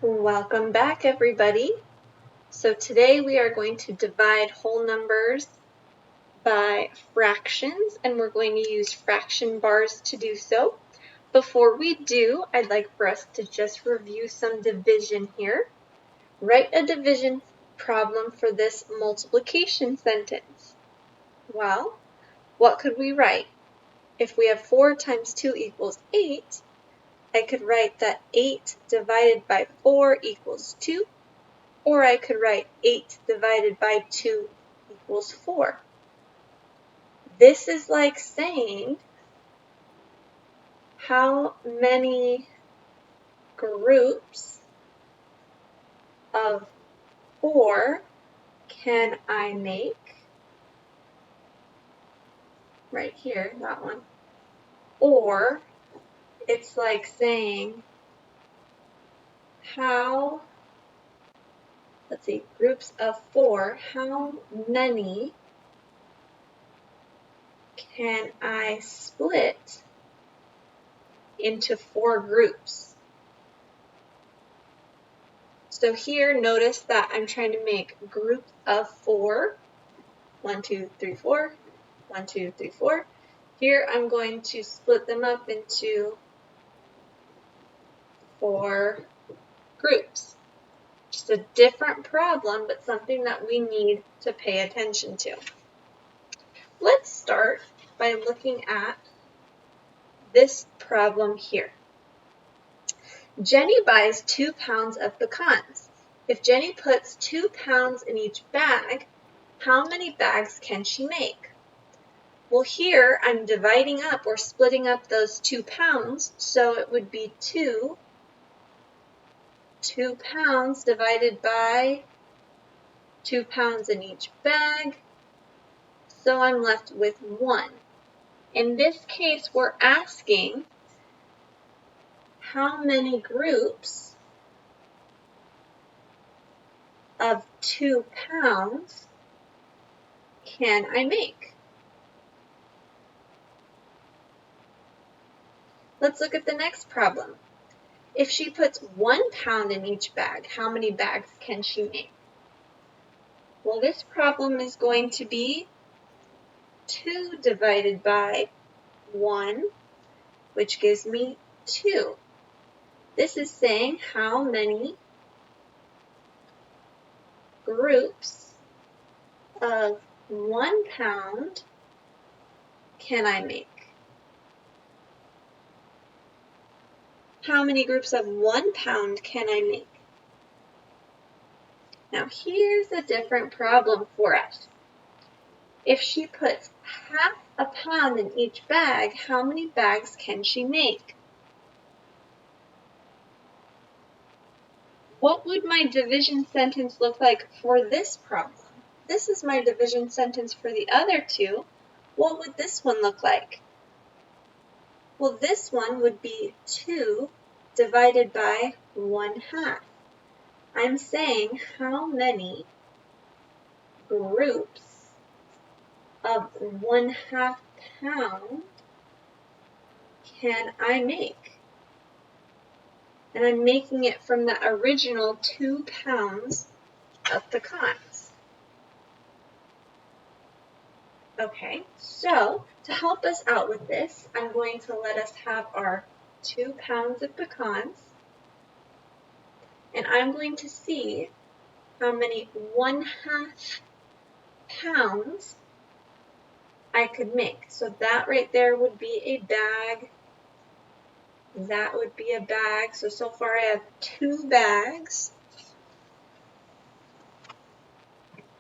Welcome back, everybody. So today we are going to divide whole numbers by fractions, and we're going to use fraction bars to do so. Before we do, I'd like for us to just review some division here. Write a division problem for this multiplication sentence. Well, what could we write? If we have 4 times 2 equals 8, I could write that 8 divided by 4 equals 2. Or I could write 8 divided by 2 equals 4. This is like saying how many groups of 4 can I make? Right here, that one. Or it's like saying groups of 4, how many can I split into 4 groups? So here, notice that I'm trying to make groups of 4. 1, 2, 3, 4. 1, 2, 3, 4. Here I'm going to split them up into 4 groups. Just a different problem, but something that we need to pay attention to. Let's start by looking at this problem here. Jenny buys 2 pounds of pecans. If Jenny puts 2 pounds in each bag, how many bags can she make? Well, here I'm dividing up or splitting up those 2 pounds, so it would be 2 pounds divided by 2 pounds in each bag, so I'm left with 1. In this case, we're asking how many groups of 2 pounds can I make? Let's look at the next problem. If she puts 1 pound in each bag, how many bags can she make? Well, this problem is going to be 2 divided by 1, which gives me 2. This is saying how many groups of 1 pound can I make? How many groups of 1 pound can I make? Now here's a different problem for us. If she puts half a pound in each bag, how many bags can she make? What would my division sentence look like for this problem? This is my division sentence for the other two. What would this one look like? Well, this one would be 2 divided by 1/2. I'm saying how many groups of 1/2 pound can I make? And I'm making it from the original 2 pounds of pecans. Okay, so to help us out with this, I'm going to let us have our 2 pounds of pecans, and I'm going to see how many 1/2 pounds I could make. So that right there would be a bag. That would be a bag. So far I have 2 bags.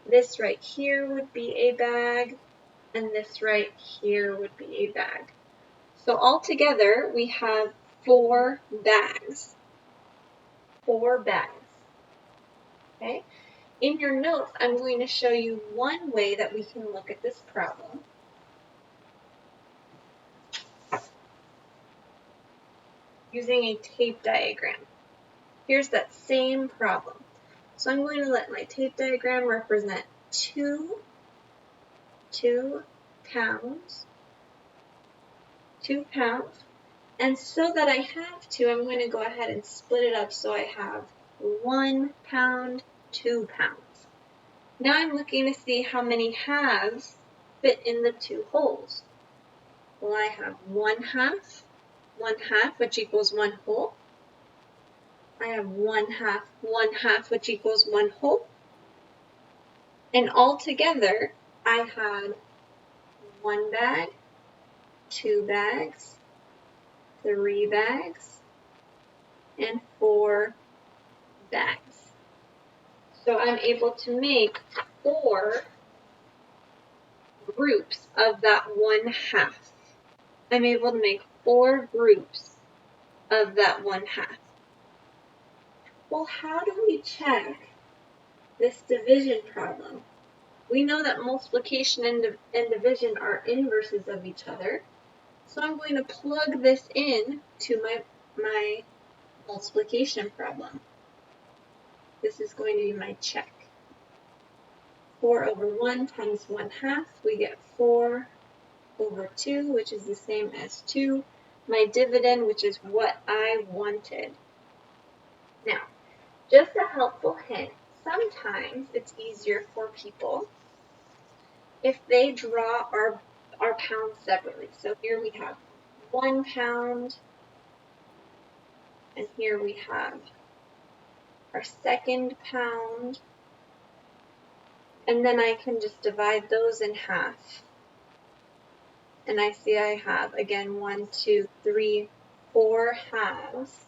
This right here would be a bag, and this right here would be a bag. So altogether we have 4 bags. 4 bags. Okay? In your notes, I'm going to show you one way that we can look at this problem. Using a tape diagram. Here's that same problem. So I'm going to let my tape diagram represent 2 pounds, 2 pounds, and so that I have to, I'm going to go ahead and split it up so I have 1 pound, 2 pounds. Now I'm looking to see how many halves fit in the 2 wholes. Well, I have 1/2, 1/2, which equals 1 whole. I have 1/2, 1/2, which equals 1 whole. And all together, I had 1 bag, 2 bags, 3 bags, and 4 bags. So I'm able to make 4 groups of that 1/2. I'm able to make 4 groups of that 1/2. Well, how do we check this division problem? We know that multiplication and division are inverses of each other. So I'm going to plug this in to my multiplication problem. This is going to be my check. 4 over 1 times 1/2, we get 4 over 2, which is the same as 2. My dividend, which is what I wanted. Now, just a helpful hint, sometimes it's easier for people if they draw our pounds separately. So here we have 1 pound, and here we have our second pound, and then I can just divide those in half. And I see I have, again, 1, 2, 3, 4 halves.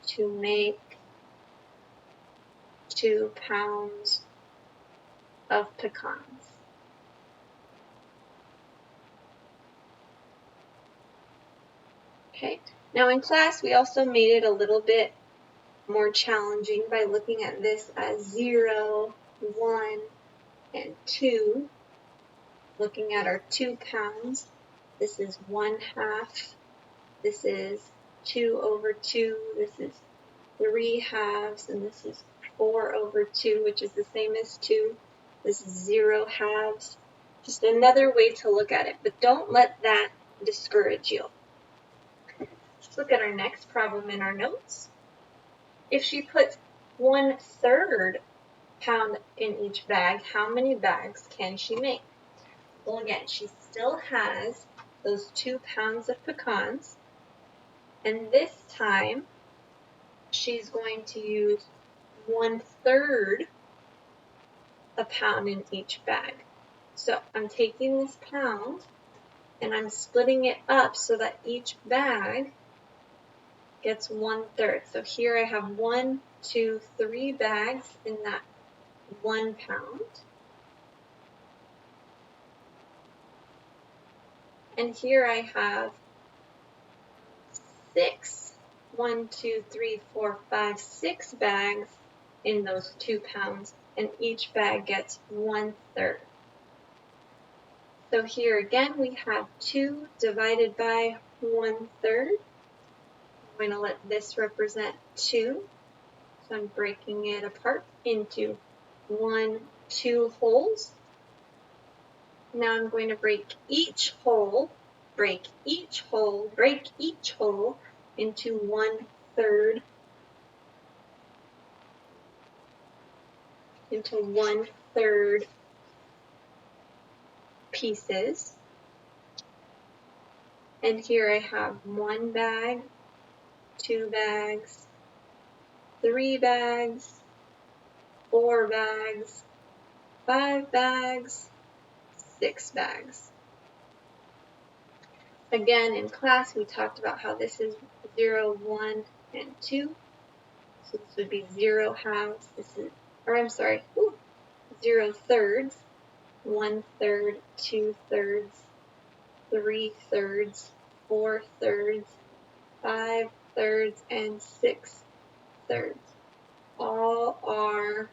To make 2 pounds of pecans. Okay, now in class we also made it a little bit more challenging by looking at this as 0, 1, and 2. Looking at our 2 pounds, this is 1/2, this is 2 over 2, this is 3 halves, and this is 4 over 2, which is the same as 2. This is 0 halves. Just another way to look at it, but don't let that discourage you. Let's look at our next problem in our notes. If she puts 1/3 pound in each bag, how many bags can she make? Well, again, she still has those 2 pounds of pecans, and this time she's going to use 1/3 a pound in each bag. So I'm taking this pound and I'm splitting it up so that each bag gets 1/3. So here I have 1, 2, 3 bags in that 1 pound. And here I have 6, 1, 2, 3, 4, 5, 6 bags in those 2 pounds, and each bag gets 1/3. So here again we have 2 divided by 1/3. I'm going to let this represent 2. So I'm breaking it apart into 1, 2 wholes. Now I'm going to break each hole into 1/3, into 1/3 pieces. And here I have 1 bag, 2 bags, 3 bags, 4 bags, 5 bags, 6 bags. Again, in class, we talked about how this is 0, 1, and 2. So this would be 0 halves. 0 thirds, 1/3, 2/3, 3/3, 4/3, 5/3, and 6/3. All are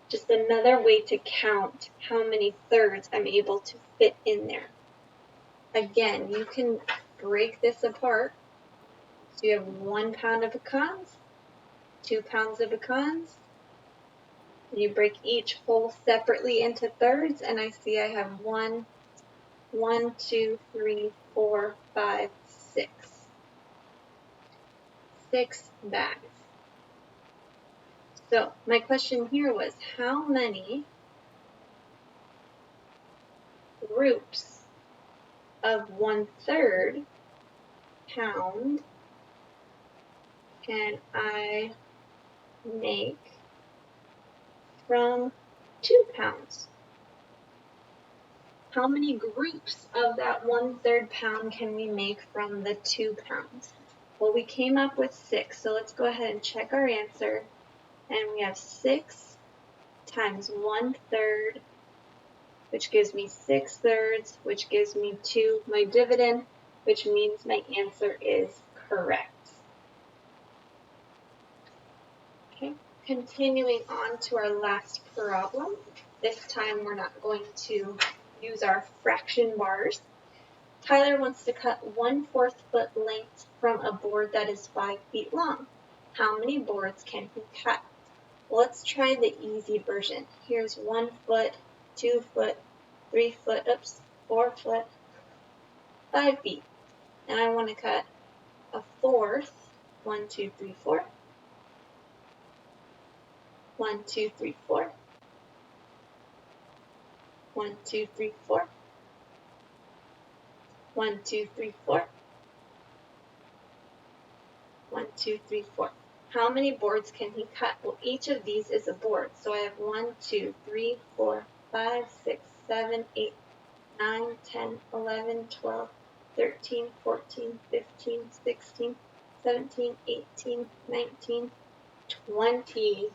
just another way to count how many thirds I'm able to fit in there. Again, you can break this apart. So you have 1 pound of pecans, 2 pounds of pecans. You break each whole separately into thirds, and I see I have 1, 1, 2, 3, 4, 5, 6. 6 bags. So my question here was, how many groups of 1/3 pound can I make from 2 pounds? How many groups of that 1/3 pound can we make from the 2 pounds? Well, we came up with 6, so let's go ahead and check our answer. And we have 6 times 1/3, which gives me 6/3, which gives me 2, my dividend, which means my answer is correct. Okay, continuing on to our last problem. This time we're not going to use our fraction bars. Tyler wants to cut 1/4 foot length from a board that is 5 feet long. How many boards can he cut? Well, let's try the easy version. Here's 1 foot, 2 foot, 3 foot, 4 foot, 5 feet. And I want to cut a 1/4, 1, 2, 3, 4. 1, 2, 3, 4. 1, 2, 3, 4. 1, 2, 3, 4. 1, 2, 3, 4. How many boards can he cut? Well, each of these is a board. So I have 1, 2, 3, 4, 5, 6, 7, 8, 9, 10, 11, 12, 13, 14, 15, 16, 17, 18, 19, 20.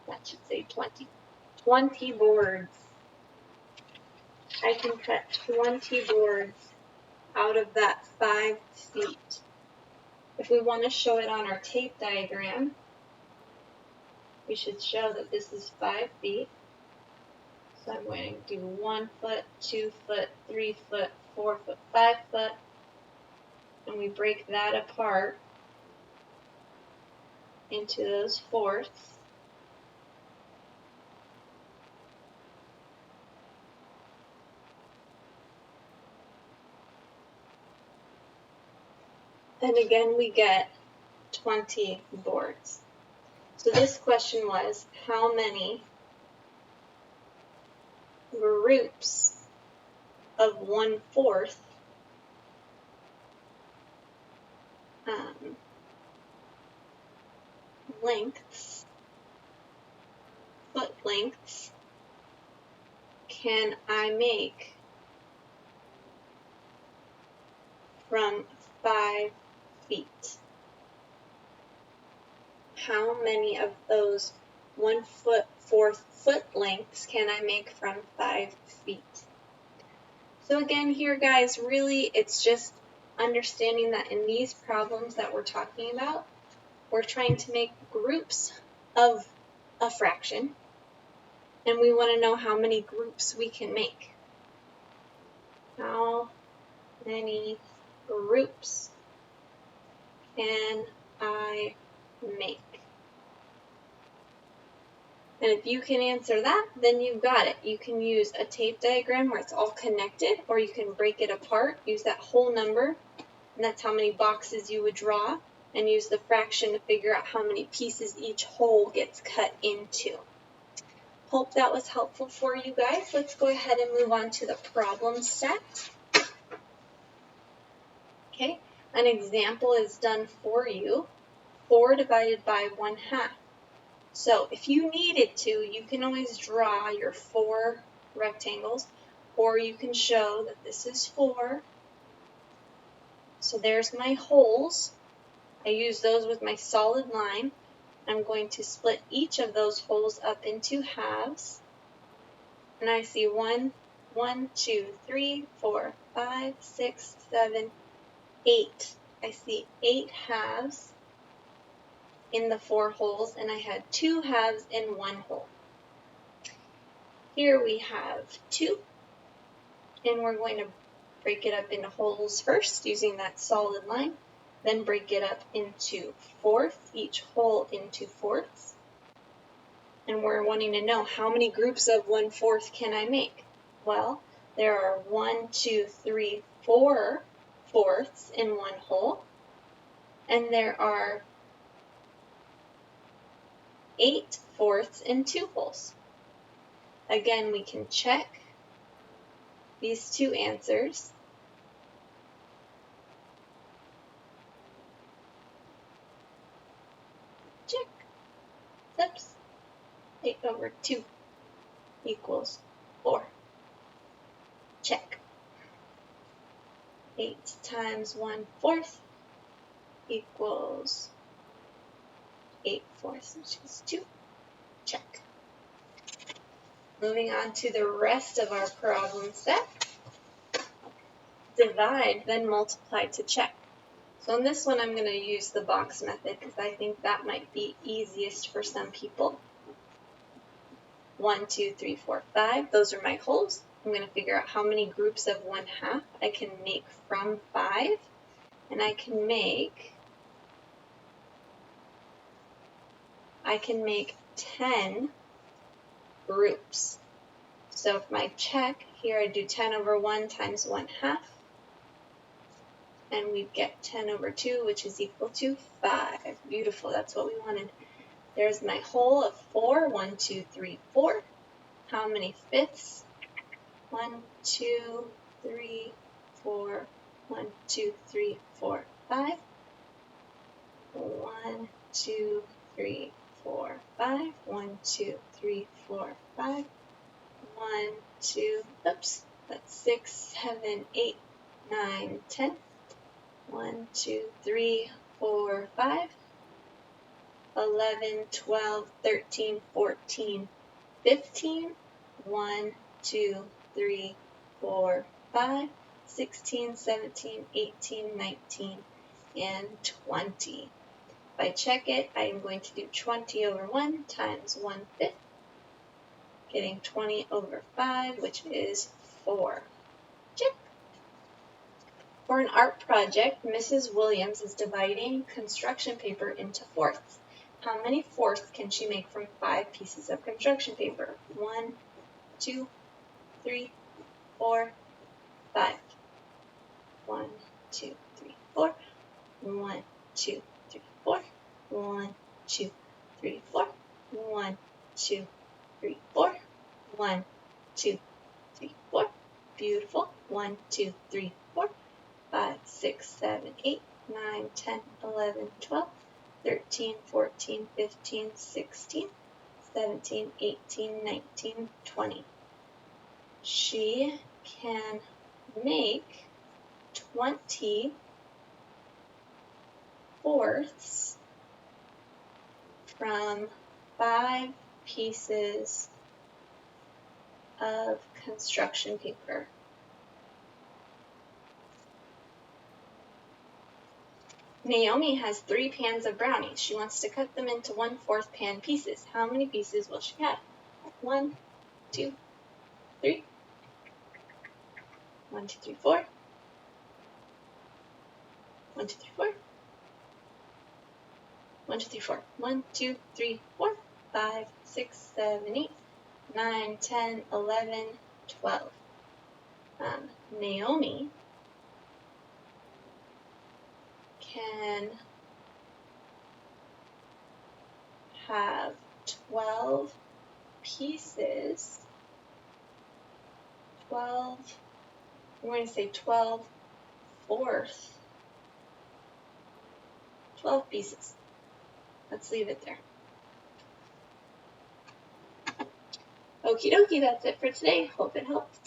That should say 20. 20 boards. I can cut 20 boards out of that 5 feet. If we want to show it on our tape diagram, we should show that this is 5 feet. So I'm going to do 1 foot, 2 foot, 3 foot, 4 foot, 5 foot, and we break that apart into those fourths. And again, we get 20 boards. So this question was, how many groups of 1/4 lengths, foot lengths, can I make from 5 feet? How many of those 1/4 foot lengths can I make from 5 feet? So again here, guys, really it's just understanding that in these problems that we're talking about, we're trying to make groups of a fraction, and we want to know how many groups we can make. How many groups can I make? And if you can answer that, then you've got it. You can use a tape diagram where it's all connected, or you can break it apart, use that whole number, and that's how many boxes you would draw, and use the fraction to figure out how many pieces each hole gets cut into. Hope that was helpful for you guys. Let's go ahead and move on to the problem set. Okay, an example is done for you. 4 divided by 1/2. So if you needed to, you can always draw your 4 rectangles, or you can show that this is 4. So there's my holes. I use those with my solid line. I'm going to split each of those holes up into halves. And I see 1, 2, 3, 4, 5, 6, 7, 8. I see 8 halves in the 4 holes, and I had 2 halves in 1 hole. Here we have 2, and we're going to break it up into holes first using that solid line, then break it up into fourths, each hole into fourths. And we're wanting to know how many groups of 1/4 can I make? Well, There are 1, 2, 3, 4 fourths in one hole, and there are 8 fourths in 2 holes. Again, we can check these two answers. Check. Oops. 8 over 2 equals 4. Check. 8 times 1/4 equals 8/4, which is 2. Check. Moving on to the rest of our problem set. Divide, then multiply to check. So in this one, I'm going to use the box method because I think that might be easiest for some people. 1, 2, 3, 4, 5. Those are my holes. I'm going to figure out how many groups of 1/2 I can make from 5. And I can make 10 groups. So if my check, here I do 10 over 1 times 1/2. And we get 10 over 2, which is equal to 5. Beautiful, that's what we wanted. There's my hole of 4, 1, 2, 3, 4. How many fifths? 1, 2, 3, 4, 1, 2, 3, 4, 5. 1, 2, 3, 4, 5. 1, 2, 3, 4, 5. 1, 2, oops, that's 6, 7, 8, 9, 10. 1, 2, 3, 4, 5. 11, 12, 13, 14, 15. 1, 2, 3, 4, 5. 16, 17, 18, 19, and 20. If I check it, I am going to do 20 over 1 times 1/5, getting 20 over 5, which is 4. Check. For an art project, Mrs. Williams is dividing construction paper into fourths. How many fourths can she make from 5 pieces of construction paper? 1, 2, 3, 4, 5. 1, 2, 3, 4. 1, 2, 3, 4. 1, 2, 3, 4. 1, 2, 3, 4. 1, 2, 3, 4. Beautiful. 1, 2, 3, 4. 5, 6, 7, 8, 9, 10, 11, 12, 13, 14, 15, 16, 17, 18, 19, 20. She can make 20 fourths from 5 pieces of construction paper. Naomi has 3 pans of brownies. She wants to cut them into 1/4 pan pieces. How many pieces will she have? 1, 2, 3. 1, 2, 3, 4. 1, 2, 3, 4. 1, 2, 3, 4. 1, 2, 3, 4. 5, 6, 7, 8, 9, 10, 11, 12. Naomi can have 12 pieces. 12, I'm going to say 12 fourths. 12 pieces. Let's leave it there. Okie dokie, that's it for today. Hope it helps.